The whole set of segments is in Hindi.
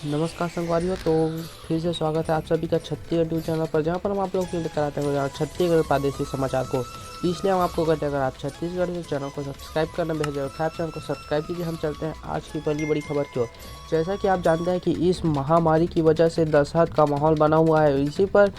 नमस्कार संगवारियों। तो फिर से स्वागत है आप सभी का छत्तीसगढ़ न्यूज़ चैनल पर, जहां पर हम आप लोगों के लिए लेकर आते हैं छत्तीसगढ़ प्रादेशिक समाचार को। इसलिए हम आपको कहते हैं, अगर आप छत्तीसगढ़ के चैनल को सब्सक्राइब करना बेहद जरूरी है, आप चैनल को सब्सक्राइब कीजिए। हम चलते हैं आज की पहली बड़ी खबर की ओर। जैसा कि आप जानते हैं कि इस महामारी की वजह से दशहत का माहौल बना हुआ है। इसी पर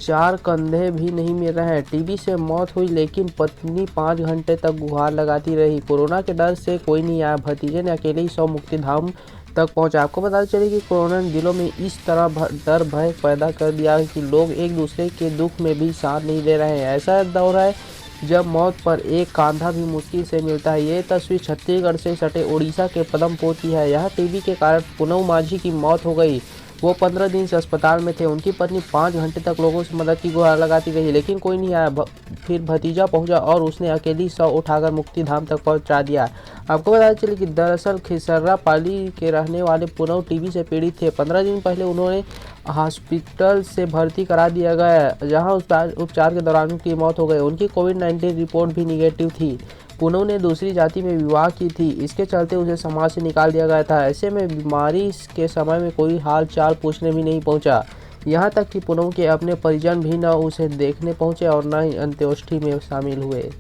4 कंधे भी नहीं मिल रहे हैं। टीबी से मौत हुई, लेकिन पत्नी 5 घंटे तक गुहार लगाती रही। कोरोना के डर से कोई नहीं आया, भतीजे ने अकेले ही 100 मुक्ति धाम तक पहुंचा। आपको पता चले कि कोरोना ने दिलों में इस तरह डर भय पैदा कर दिया है कि लोग एक दूसरे के दुख में भी साथ नहीं दे रहे हैं। ऐसा दौर है जब मौत पर एक कांधा भी मुश्किल से मिलता है। ये तस्वीर छत्तीसगढ़ से सटे उड़ीसा के पदमपुर की है। यहाँ टीबी के कारण पूनम माझी की मौत हो गई। वो 15 दिन से अस्पताल में थे। उनकी पत्नी 5 घंटे तक लोगों से मदद की गुहार लगाती रही, लेकिन कोई नहीं आया। फिर भतीजा पहुंचा और उसने अकेली 100 उठाकर मुक्ति धाम तक पहुंचा दिया। आपको पता चले कि दरअसल खिसर्रा पाली के रहने वाले पूनम टीबी से पीड़ित थे। 15 दिन पहले उन्होंने हॉस्पिटल से भर्ती करा दिया गया, जहां उपचार के दौरान उनकी मौत हो गई। उनकी कोविड-19 रिपोर्ट भी निगेटिव थी। पूनम ने दूसरी जाति में विवाह की थी, इसके चलते उसे समाज से निकाल दिया गया था। ऐसे में बीमारी के समय में कोई हाल चाल पूछने भी नहीं पहुंचा। यहाँ तक कि पूनम के अपने परिजन भी न उसे देखने पहुंचे और न ही अंत्येष्टि में शामिल हुए।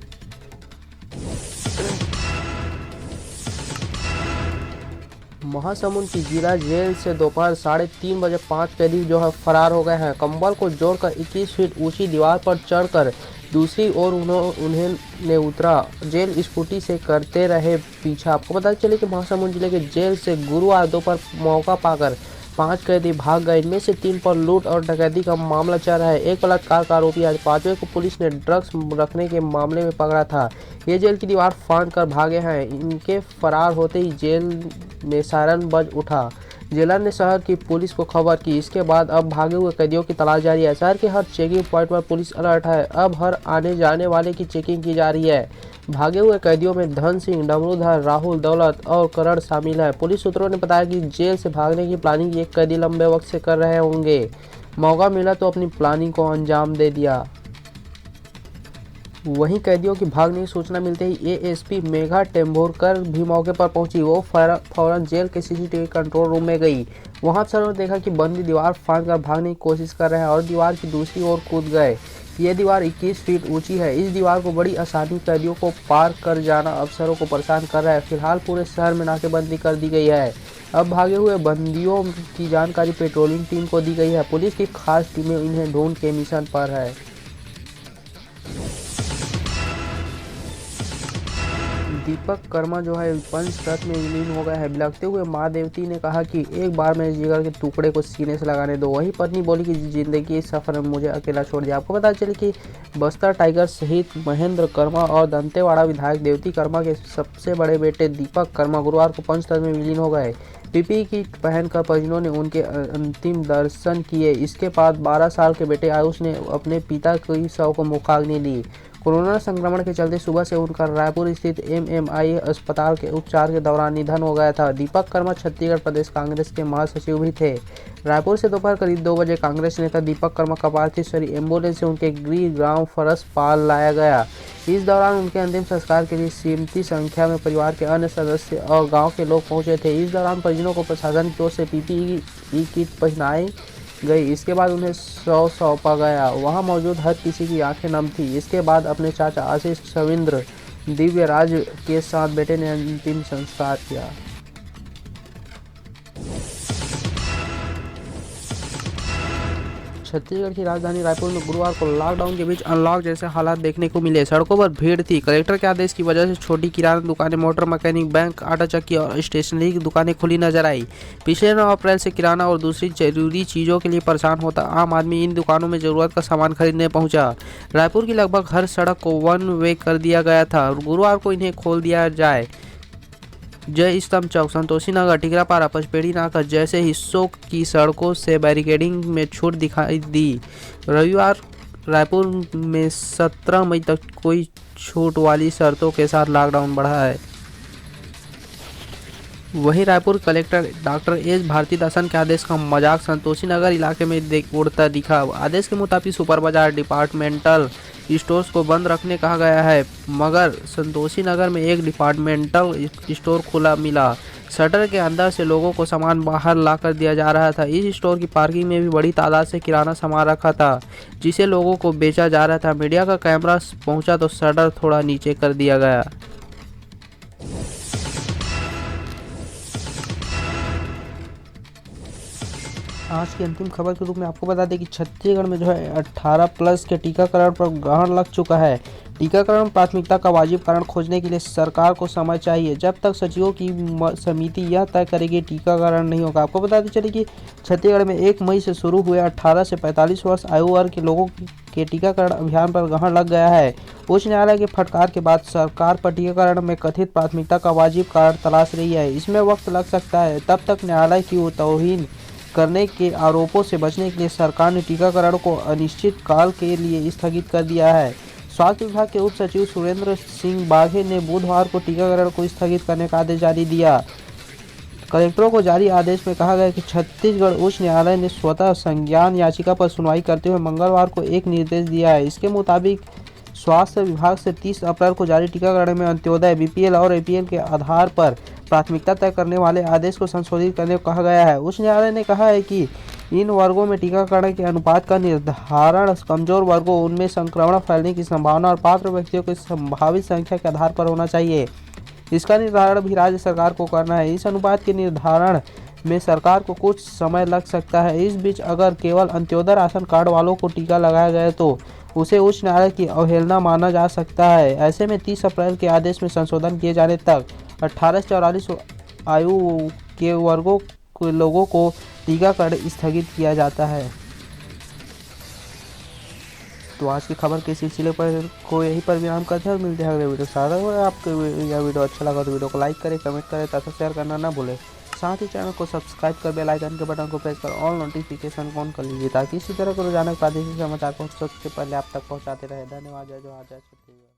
महासमुंद की जिला जेल से दोपहर 3:30 बजे 5 कैदी जो है फरार हो गए हैं। कंबल को जोड़कर 21 फीट ऊंची दीवार पर चढ़कर दूसरी ओर उन्हें उतरा। जेल स्कूटी से करते रहे पीछा। आपको पता चले कि महासमुंद जिले के जेल से गुरुवार दोपहर मौका पाकर 5 कैदी भाग गए। इनमें से 3 पर लूट और डकैती का मामला चल रहा है। एक बलात्कार का आरोपी आज 5वें को पुलिस ने ड्रग्स रखने के मामले में पकड़ा था। ये जेल की दीवार फांद कर भागे हैं। इनके फरार होते ही जेल में सायरन बज उठा। जेलर ने शहर की पुलिस को खबर की। इसके बाद अब भागे हुए कैदियों की तलाश जारी है। शहर के हर चेकिंग पॉइंट पर पुलिस अलर्ट है। अब हर आने जाने वाले की चेकिंग की जा रही है। भागे हुए कैदियों में धन सिंह, डमरूधर, राहुल, दौलत और करण शामिल है। पुलिस सूत्रों ने बताया कि जेल से भागने की प्लानिंग एक कैदी लंबे वक्त से कर रहे होंगे। मौका मिला तो अपनी प्लानिंग को अंजाम दे दिया। वहीं कैदियों की भागने की सूचना मिलते ही एएसपी मेघा टेम्भोरकर भी मौके पर पहुंची। वो फौरन जेल के सीसीटीवी कंट्रोल रूम में गई। वहां अफसरों ने देखा कि बंदी दीवार फांदकर भागने की कोशिश कर रहे हैं और दीवार की दूसरी ओर कूद गए। ये दीवार 21 फीट ऊंची है। इस दीवार को बड़ी आसानी कैदियों को पार कर जाना अफसरों को परेशान कर रहा है। फिलहाल पूरे शहर में नाकेबंदी कर दी गई है। अब भागे हुए बंदियों की जानकारी पेट्रोलिंग टीम को दी गई है। पुलिस की खास टीमें इन्हें ढूंढ के मिशन पर है। दीपक कर्मा जो है पंचतत्व में विलीन हो गया है। बिलखते हुए माँ देवती ने कहा कि एक बार मेरे जिगर के टुकड़े को सीने से लगाने दो। वही पत्नी बोली कि जिंदगी इस सफर में मुझे अकेला छोड़ दिया। आपको पता चले कि बस्तर टाइगर शहीद महेंद्र कर्मा और दंतेवाड़ा विधायक देवती कर्मा के सबसे बड़े बेटे दीपक कर्मा गुरुवार को पंचतत्व में विलीन हो गए। पीपीई किट पहनकर परिजनों ने उनके अंतिम दर्शन किए। इसके बाद 12 साल के बेटे आयुष ने अपने पिता की शव को मुखाग्नि दी। कोरोना संक्रमण के चलते सुबह से उनका रायपुर स्थित एमएमआई अस्पताल के उपचार के दौरान निधन हो गया था। दीपक कर्मा छत्तीसगढ़ प्रदेश कांग्रेस के महासचिव भी थे। रायपुर से दोपहर करीब 2 बजे कांग्रेस नेता दीपक कर्मा का पार्थिव शरीर एम्बुलेंस से उनके गृह गांव फरसपाल लाया गया। इस दौरान उनके अंतिम संस्कार के लिए सीमित संख्या में परिवार के अन्य सदस्य और गाँव के लोग पहुंचे थे। इस दौरान परिजनों को प्रशासन की ओर से पीपीई किट पहनाई गई। इसके बाद उन्हें शव सौंपा गया। वहां मौजूद हर किसी की आंखें नम थी। इसके बाद अपने चाचा आशीष शविंद्र दिव्यराज के साथ बेटे ने अंतिम संस्कार किया। छत्तीसगढ़ की राजधानी रायपुर में गुरुवार को लॉकडाउन के बीच अनलॉक जैसे हालात देखने को मिले। सड़कों पर भीड़ थी। कलेक्टर के आदेश की वजह से छोटी किराना दुकानें, मोटर मैकेनिक, बैंक, आटा चक्की और स्टेशनरी की दुकानें खुली नजर आई। पिछले 9 अप्रैल से किराना और दूसरी जरूरी चीज़ों के लिए परेशान होता आम आदमी इन दुकानों में ज़रूरत का सामान खरीदने पहुंचा। रायपुर की लगभग हर सड़क को 1 वे कर दिया गया था। गुरुवार को इन्हें खोल दिया जाए। जय स्तंभ चौक, संतोषी नगर, टिकरापारा, पचपेड़ी नाका जैसे हिस्सों की सड़कों से बैरिकेडिंग में छूट दिखाई दी। रविवार रायपुर में 17 मई तक कोई छूट वाली शर्तों के साथ लॉकडाउन बढ़ा है। वहीं Raipur collector doctor S Bharathidasan के आदेश का मजाक संतोषी नगर इलाके में उड़ता दिखा। आदेश के मुताबिक सुपर बाजार, डिपार्टमेंटल स्टोर्स को बंद रखने कहा गया है, मगर संतोषी नगर में एक डिपार्टमेंटल स्टोर खुला मिला। शटर के अंदर से लोगों को सामान बाहर ला कर दिया जा रहा था। इस स्टोर की पार्किंग में भी बड़ी तादाद से किराना सामान रखा था जिसे लोगों को बेचा जा रहा था। मीडिया का कैमरा पहुंचा तो शटर थोड़ा नीचे कर दिया गया। आज की अंतिम खबर के रूप में आपको बता दें कि छत्तीसगढ़ में जो है 18+ के टीकाकरण पर ग्रहण लग चुका है। टीकाकरण प्राथमिकता का वाजिब कारण खोजने के लिए सरकार को समय चाहिए। जब तक सचिवों की समिति यह तय करेगी टीकाकरण नहीं होगा। आपको बताते चले कि छत्तीसगढ़ में 1 मई से शुरू हुए 18 से 45 वर्ष आयु वर्ग के लोगों के टीकाकरण अभियान पर ग्रहण लग गया है। उच्च न्यायालय के फटकार के बाद सरकार पर टीकाकरण में कथित प्राथमिकता का वाजिब कारण तलाश रही है। इसमें वक्त लग सकता है। तब तक न्यायालय की तौहीन करने के आरोपों से बचने के लिए सरकार ने टीकाकरण को अनिश्चित काल के लिए स्थगित कर दिया है। स्वास्थ्य विभाग के उप सचिव सुरेंद्र सिंह बाघे ने बुधवार को टीकाकरण को स्थगित करने का आदेश जारी दिया। कलेक्टरों को जारी आदेश में कहा गया कि छत्तीसगढ़ उच्च न्यायालय ने स्वतः संज्ञान याचिका पर सुनवाई करते हुए मंगलवार को एक निर्देश दिया है। इसके मुताबिक स्वास्थ्य विभाग से 30 अप्रैल को जारी टीकाकरण में अंत्योदय, बीपीएल और एपीएल के आधार पर प्राथमिकता तय करने वाले आदेश को संशोधित करने को कहा गया है। उच्च न्यायालय ने कहा है कि इन वर्गों में टीकाकरण के अनुपात का निर्धारण कमजोर वर्गों, उनमें संक्रमण फैलने की संभावना और पात्र व्यक्तियों की संभावित संख्या के आधार पर होना चाहिए। इसका निर्धारण भी राज्य सरकार को करना है। इस अनुपात के निर्धारण में सरकार को कुछ समय लग सकता है। इस बीच अगर केवल अंत्योदय राशन कार्ड वालों को टीका लगाया गया तो उसे उच्च न्यायालय की अवहेलना माना जा सकता है। ऐसे में 30 अप्रैल के आदेश में संशोधन किए जाने तक 18 से 44 आयु के वर्गों के लोगों को टीकाकरण स्थगित किया जाता है। तो आज की खबर के सिलसिले पर को यहीं पर विराम करते हैं और मिलते हैं अगले वीडियो साथ। अगर आपको यह वीडियो अच्छा लगा तो वीडियो को लाइक करें, कमेंट करें तथा शेयर करना ना भूलें। साथ ही चैनल को सब्सक्राइब कर बेल आइकन के बटन को प्रेस कर ऑल नोटिफिकेशन ऑन कर लीजिए ताकि इसी तरह के रोजाना प्रादेशिक समाचार को सबसे पहले आप तक पहुंचाते रहे। धन्यवाद। जय जोहार, जय छत्तीसगढ़।